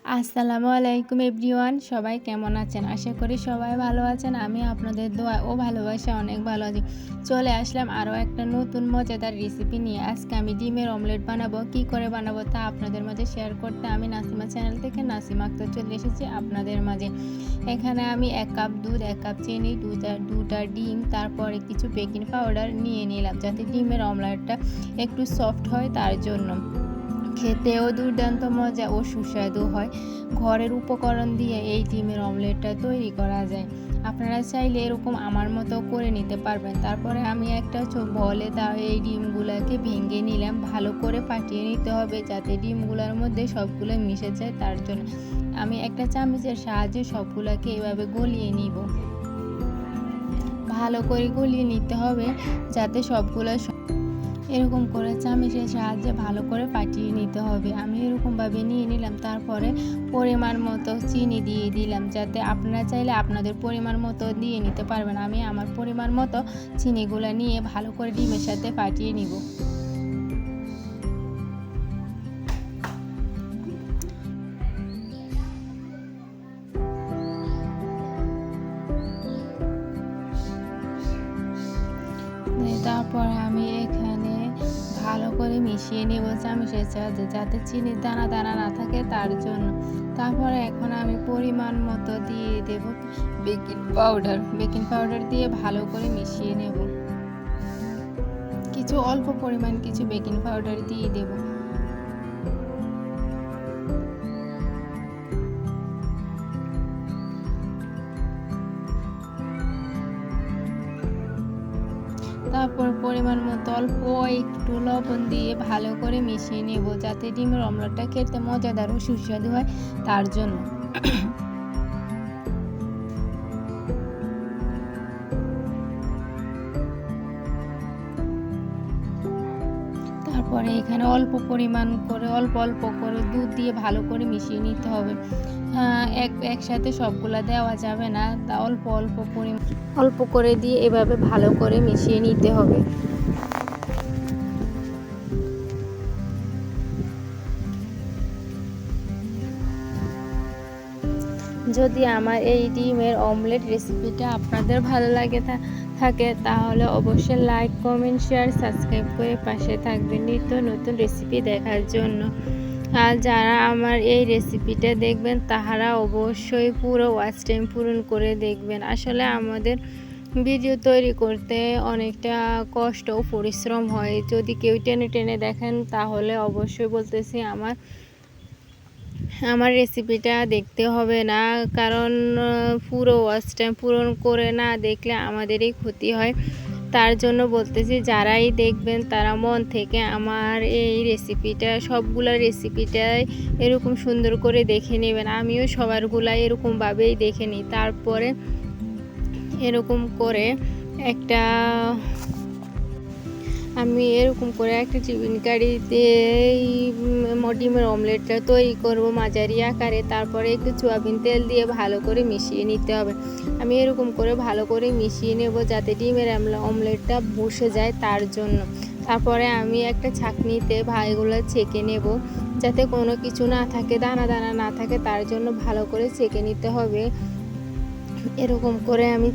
আসসালামু আলাইকুম এভরিওয়ান, সবাই কেমন আছেন? আশা করি সবাই ভালো আছেন। আমি আপনাদের দোয়া ও ভালোবাসায় অনেক ভালো আছি। চলে আসলাম আরও একটা নতুন মজাদার রেসিপি নিয়ে। আজকে আমি ডিমের অমলেট বানাবো। কি করে বানাবো তা আপনাদের মাঝে শেয়ার করতে আমি নাসিমা চ্যানেল থেকে নাসিমা আক্তার চলে এসেছি আপনাদের মাঝে। এখানে আমি 1 কাপ দুধ, 1 কাপ চিনি, দুটা ডিম, তারপরে কিছু বেকিং পাউডার নিয়ে নিলাম যাতে ডিমের অমলেটটা একটু সফট হয় তার জন্য। খেতেও দুর্দান্ত মজা ও সুস্বাদু হয়। ঘরের উপকরণ দিয়ে এই ডিমের অমলেটটা তৈরি করা যায়। আপনারা চাইলে এরকম আমার মতো করে নিতে পারবেন। তারপরে আমি একটা বলে এই ডিমগুলোকে ভেঙে নিলাম। ভালো করে ফাটিয়ে নিতে হবে যাতে ডিমগুলোর মধ্যে সবগুলো মিশে যায়। তার জন্য আমি একটা চামচের সাহায্যে সবগুলোকে এভাবে গলিয়ে নিব। ভালো করে গলিয়ে নিতে হবে যাতে সবগুলো এরকম করে চামচের সাহায্যে ভালো করে ফাটিয়ে নিতে হবে। আমি এরকমভাবে নিয়ে নিলাম। তারপরে পরিমাণ মতো চিনি দিয়ে দিলাম, যাতে আপনারা চাইলে আপনাদের পরিমাণ মতো দিয়ে নিতে পারবেন। আমি আমার পরিমাণ মতো চিনিগুলো নিয়ে ভালো করে ডিমের সাথে ফাটিয়ে নিব। তারপর আমি এখানে ভালো করে মিশিয়ে নেব চামচের সাহায্যে যাতে চিনির দানা দানা না থাকে তার জন্য। তারপরে এখন আমি পরিমাণ মতো দিয়ে দেব বেকিং পাউডার দিয়ে ভালো করে মিশিয়ে নেব। অল্প পরিমাণ কিছু বেকিং পাউডার দিয়ে দেব। তারপর পরিমাণ মতো অল্প একটু লবণ দিয়ে ভালো করে মিশিয়ে নেব যাতে ডিমের অমলেটটা খেতে মজাদার ও সুস্বাদু হয় তার জন্য। তারপরে এখানে অল্প করে দুধ দিয়ে ভালো করে মিশিয়ে নিতে হবে। একসাথে সবগুলা দেওয়া যাবে না, তা অল্প করে দিয়ে এভাবে ভালো করে মিশিয়ে নিতে হবে। যদি আমার এই ডিমের অমলেট রেসিপিটা আপনাদের ভালো লাগে থাকে তাহলে অবশ্যই লাইক, কমেন্ট, শেয়ার, সাবস্ক্রাইব করে পাশে থাকবেন নিত্য নতুন রেসিপি দেখার জন্য। আর যারা আমার এই রেসিপিটা দেখবেন তাহারা অবশ্যই পুরো ওয়াচ টাইম পূরণ করে দেখবেন। আসলে আমাদের ভিডিও তৈরি করতে অনেকটা কষ্ট ও পরিশ্রম হয়। যদি কেউ টেনে টেনে দেখেন তাহলে অবশ্যই বলতেছি আমার রেসিপিটা দেখতে হবে না, কারণ পুরো ওয়াচ টাইম পূরণ করে না দেখলে আমাদেরই ক্ষতি হয়। তার জন্য বলতেছি যারাই দেখবেন তারা মন থেকে আমার এই রেসিপিটা সবগুলা রেসিপিটাই এরকম সুন্দর করে দেখে নেবেন। আমিও সবারগুলাই এরকমভাবেই দেখে নিই। তারপরে এরকম করে একটা টিফিন কারিতে ডিমের অমলেটটা তৈরি করব মাঝারি আকারে। তারপরে একটু সয়াবিন তেল দিয়ে ভালো করে মিশিয়ে নিতে হবে। আমি এরকম করে ভালো করে মিশিয়ে নেব যাতে ডিমের অমলেটটা বসে যায় তার জন্য। তারপরে আমি একটা ছাঁকনিতে এগুলো ছেঁকে নেব যাতে কোনো কিছু না থাকে, দানা দানা না থাকে, তার জন্য ভালো করে ছেঁকে নিতে হবে। এরকম করে আমি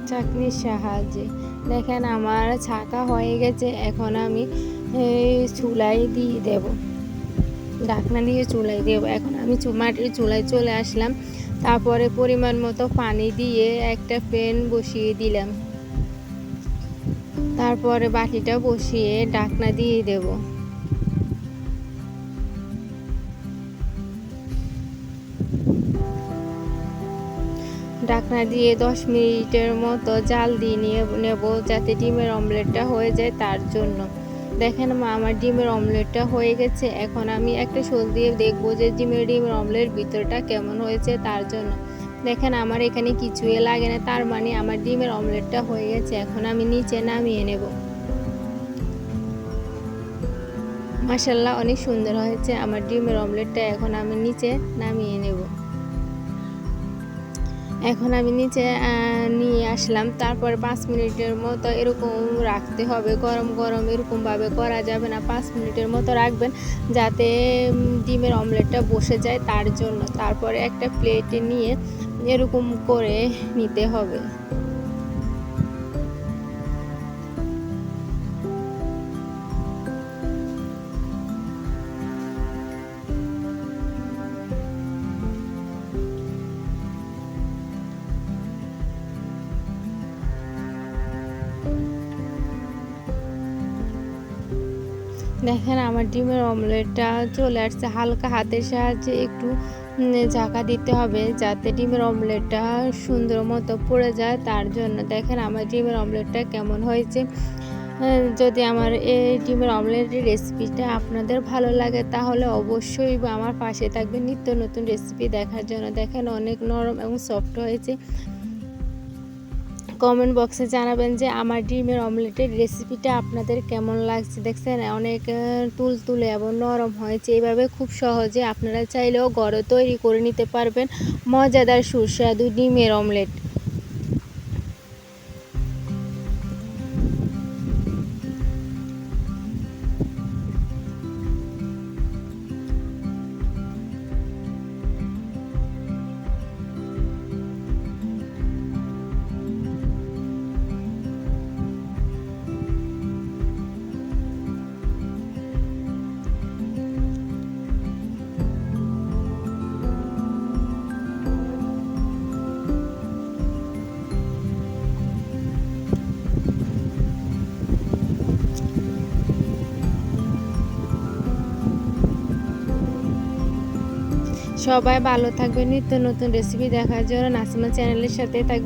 চাকনির সাহায্যে দেখেন আমার ছাঁকা হয়ে গেছে। এখন আমি চুলায় দিয়ে দেব, ঢাকনা দিয়ে চুলায় দেব। এখন আমি মাটির চুলায় চলে আসলাম। তারপরে পরিমাণ মতো পানি দিয়ে একটা প্যান বসিয়ে দিলাম। তারপরে বাটিটা বসিয়ে ঢাকনা দিয়ে দেব। ঢাকনা দিয়ে 10 মিনিটের মতো জাল দিয়ে নেব যাতে ডিমের অমলেটটা হয়ে যায় তার জন্য। দেখেন আমার ডিমের অমলেটটা হয়ে গেছে। এখন আমি একটা শোল দিয়ে দেখবো যে ডিমের অমলেট ভিতরটা কেমন হয়েছে তার জন্য। দেখেন আমার এখানে কিছুই লাগে না, তার মানে আমার ডিমের অমলেটটা হয়ে গেছে। এখন আমি নিচে নামিয়ে নেব। মাশাআল্লাহ, অনেক সুন্দর হয়েছে আমার ডিমের অমলেটটা। এখন আমি নিচে নামিয়ে নেব। এখন আমি নিচে নিয়ে আসলাম। তারপরে 5 মিনিটের মতো এরকম রাখতে হবে, গরম গরম এরকমভাবে করা যাবে না, 5 মিনিটের মতো রাখবেন যাতে ডিমের অমলেটটা বসে যায় তার জন্য। তারপরে একটা প্লেটে নিয়ে এরকম করে নিতে হবে। দেখেন আমার ডিমের অমলেটটা চলে আসছে। হালকা হাতের সাহায্যে একটু ঝাঁকা দিতে হবে যাতে ডিমের অমলেটটা সুন্দর মতো পড়ে যায় তার জন্য। দেখেন আমার ডিমের অমলেটটা কেমন হয়েছে। যদি আমার এই ডিমের অমলেটের রেসিপিটা আপনাদের ভালো লাগে তাহলে অবশ্যই আমার পাশে থাকবেন নিত্য নতুন রেসিপি দেখার জন্য। দেখেন অনেক নরম এবং সফট হয়েছে। কমেন্ট বক্সে জানাবেন যে আমার ডিমের অমলেটের রেসিপিটা আপনাদের কেমন লাগছে। দেখছেন অনেক তুলতুলে এবং নরম হয়েছে। এইভাবে খুব সহজে আপনারা চাইলেও ঘরে তৈরি করে নিতে পারবেন মজাদার সুস্বাদু ডিমের অমলেট। সবাই ভালো থাকবেন। নিত্য নতুন রেসিপি দেখার জন্য নাসিমা চ্যানেলের সাথে থাকবেন।